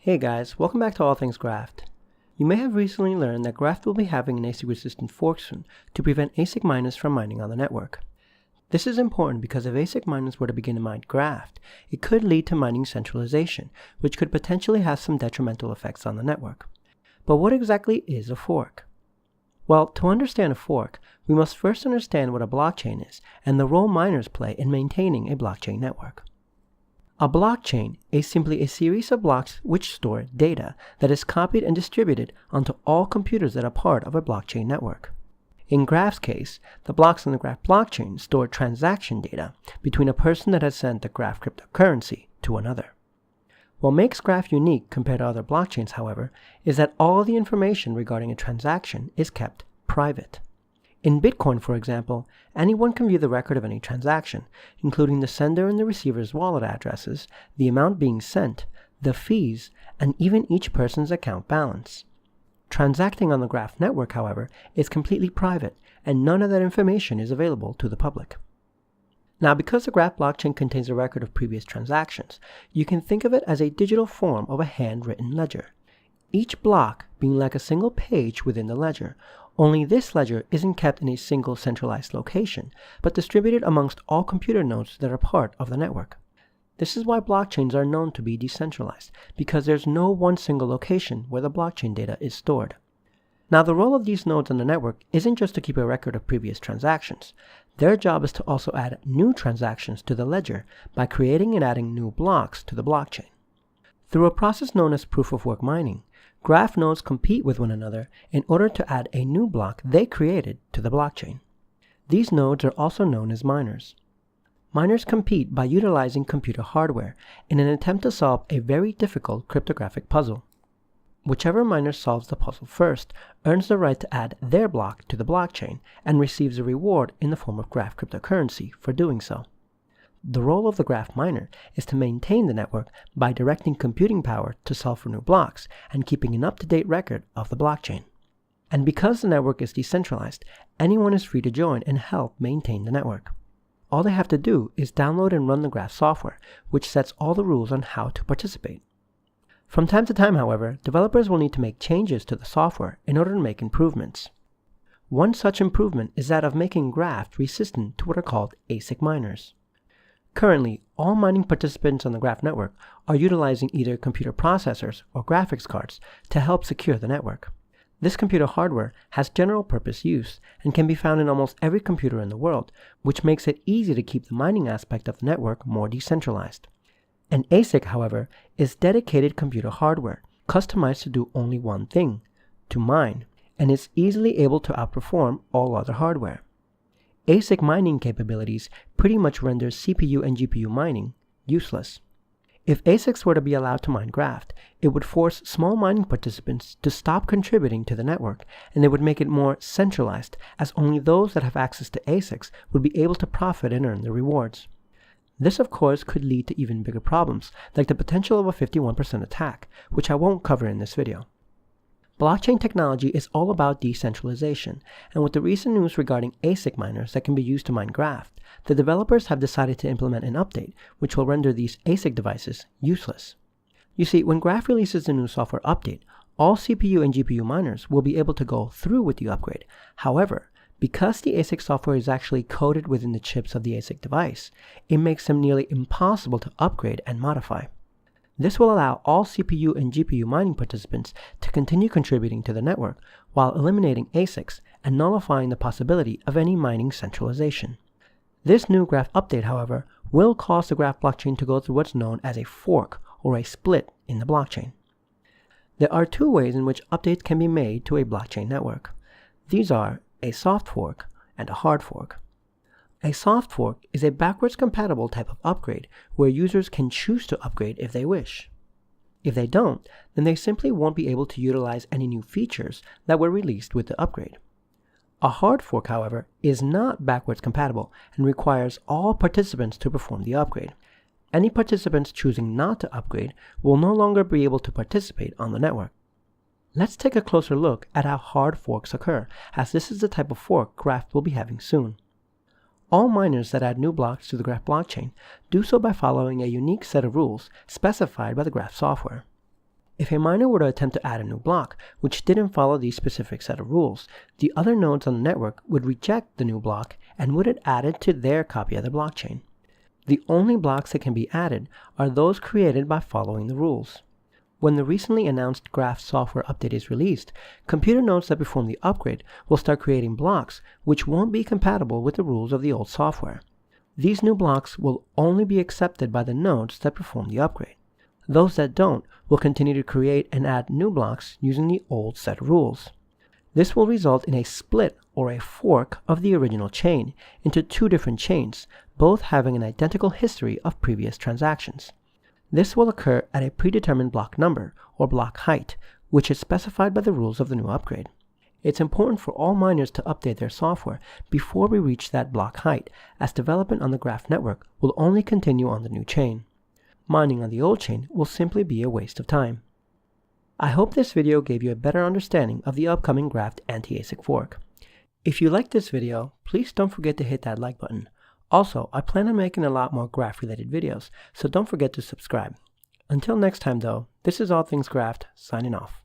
Hey guys, welcome back to All Things Graft. You may have recently learned that Graft will be having an ASIC-resistant fork soon to prevent ASIC miners from mining on the network. This is important because if ASIC miners were to begin to mine Graft, it could lead to mining centralization, which could potentially have some detrimental effects on the network. But what exactly is a fork? Well, to understand a fork, we must first understand what a blockchain is and the role miners play in maintaining a blockchain network. A blockchain is simply a series of blocks which store data that is copied and distributed onto all computers that are part of a blockchain network. In Graft's case, the blocks on the Graft blockchain store transaction data between a person that has sent the Graft cryptocurrency to another. What makes Graft unique compared to other blockchains, however, is that all the information regarding a transaction is kept private. In Bitcoin, for example, anyone can view the record of any transaction, including the sender and the receiver's wallet addresses, the amount being sent, the fees, and even each person's account balance. Transacting on the Graft network, however, is completely private, and none of that information is available to the public. Now, because the Graft blockchain contains a record of previous transactions, you can think of it as a digital form of a handwritten ledger, each block being like a single page within the ledger. Only this ledger isn't kept in a single centralized location, but distributed amongst all computer nodes that are part of the network. This is why blockchains are known to be decentralized, because there's no one single location where the blockchain data is stored. Now, the role of these nodes on the network isn't just to keep a record of previous transactions. Their job is to also add new transactions to the ledger by creating and adding new blocks to the blockchain. Through a process known as proof-of-work mining, Graft nodes compete with one another in order to add a new block they created to the blockchain. These nodes are also known as miners. Miners compete by utilizing computer hardware in an attempt to solve a very difficult cryptographic puzzle. Whichever miner solves the puzzle first earns the right to add their block to the blockchain and receives a reward in the form of Graft cryptocurrency for doing so. The role of the Graft miner is to maintain the network by directing computing power to solve for new blocks and keeping an up-to-date record of the blockchain. And because the network is decentralized, anyone is free to join and help maintain the network. All they have to do is download and run the Graft software, which sets all the rules on how to participate. From time to time, however, developers will need to make changes to the software in order to make improvements. One such improvement is that of making Graft resistant to what are called ASIC miners. Currently, all mining participants on the Graft network are utilizing either computer processors or graphics cards to help secure the network. This computer hardware has general purpose use and can be found in almost every computer in the world, which makes it easy to keep the mining aspect of the network more decentralized. An ASIC, however, is dedicated computer hardware, customized to do only one thing, to mine, and is easily able to outperform all other hardware. ASIC mining capabilities pretty much render CPU and GPU mining useless. If ASICs were to be allowed to mine Graft, it would force small mining participants to stop contributing to the network, and it would make it more centralized, as only those that have access to ASICs would be able to profit and earn the rewards. This, of course, could lead to even bigger problems, like the potential of a 51% attack, which I won't cover in this video. Blockchain technology is all about decentralization, and with the recent news regarding ASIC miners that can be used to mine Graft, the developers have decided to implement an update which will render these ASIC devices useless. You see, when Graft releases the new software update, all CPU and GPU miners will be able to go through with the upgrade. However, because the ASIC software is actually coded within the chips of the ASIC device, it makes them nearly impossible to upgrade and modify. This will allow all CPU and GPU mining participants to continue contributing to the network while eliminating ASICs and nullifying the possibility of any mining centralization. This new Graft update, however, will cause the Graft blockchain to go through what's known as a fork or a split in the blockchain. There are two ways in which updates can be made to a blockchain network. These are a soft fork and a hard fork. A soft fork is a backwards compatible type of upgrade where users can choose to upgrade if they wish. If they don't, then they simply won't be able to utilize any new features that were released with the upgrade. A hard fork, however, is not backwards compatible and requires all participants to perform the upgrade. Any participants choosing not to upgrade will no longer be able to participate on the network. Let's take a closer look at how hard forks occur, as this is the type of fork Graft will be having soon. All miners that add new blocks to the Graft blockchain do so by following a unique set of rules specified by the Graft software. If a miner were to attempt to add a new block, which didn't follow these specific set of rules, the other nodes on the network would reject the new block and would add it to their copy of the blockchain. The only blocks that can be added are those created by following the rules. When the recently announced Graft software update is released, computer nodes that perform the upgrade will start creating blocks which won't be compatible with the rules of the old software. These new blocks will only be accepted by the nodes that perform the upgrade. Those that don't will continue to create and add new blocks using the old set of rules. This will result in a split or a fork of the original chain into two different chains, both having an identical history of previous transactions. This will occur at a predetermined block number, or block height, which is specified by the rules of the new upgrade. It's important for all miners to update their software before we reach that block height, as development on the Graft network will only continue on the new chain. Mining on the old chain will simply be a waste of time. I hope this video gave you a better understanding of the upcoming Graft anti-ASIC fork. If you liked this video, please don't forget to hit that like button. Also, I plan on making a lot more Graft related videos, so don't forget to subscribe. Until next time though, this is All Things Graft, signing off.